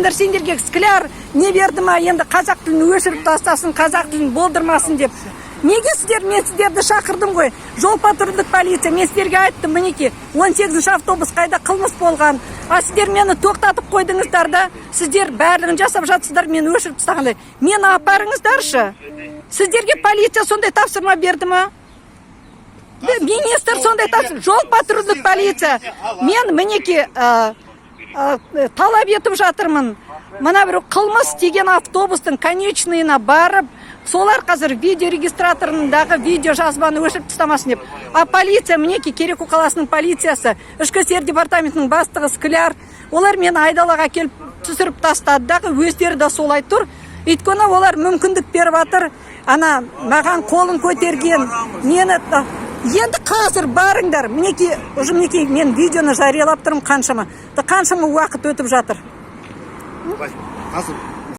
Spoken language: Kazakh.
айтасыңдар, сендерге скляр не берді ма, енді қазақ тілін өшіріп тастасын, қазақ тілін болдырмасын деп. Неге сіздер, мен сіздерді шақырдым ғой, жол патрульдік полиция, мен сіздерге айттым, мінеки 18-ші автобус қайда қылмыс болған, а сіздер мені тоқтатып қойдыңыздар да, сіздер барлығын жасап жатсыздар, мен өшіріп тастағандай. Мені апарыңыздаршы. Сіздерге полиция сондай тапсырма берді ма? Министр сондай тапсырма, жол патрульдік полиция. Мен мінеки талап етіп жатырмын. Мына бір қылмыс деген автобустың конечныйына барып, солар қазір видеорегистраторындағы видео жазбаны өшіріп тастамасын деп. А полиция, мінеки Кереку қаласының полициясы, ішкі істер департаментінің бастығы Скляр, олар мені айдалаға келіп түсіріп тастады дағы, өздері де солай тұр. Өйткені олар мүмкіндік беріп жатыр, ана маған қолын көтерген, мені енді қазір барыңдар, мінеки, уже мінеки мен видеоны жариялап тұрмын қаншама уақыт өтіп жатыр.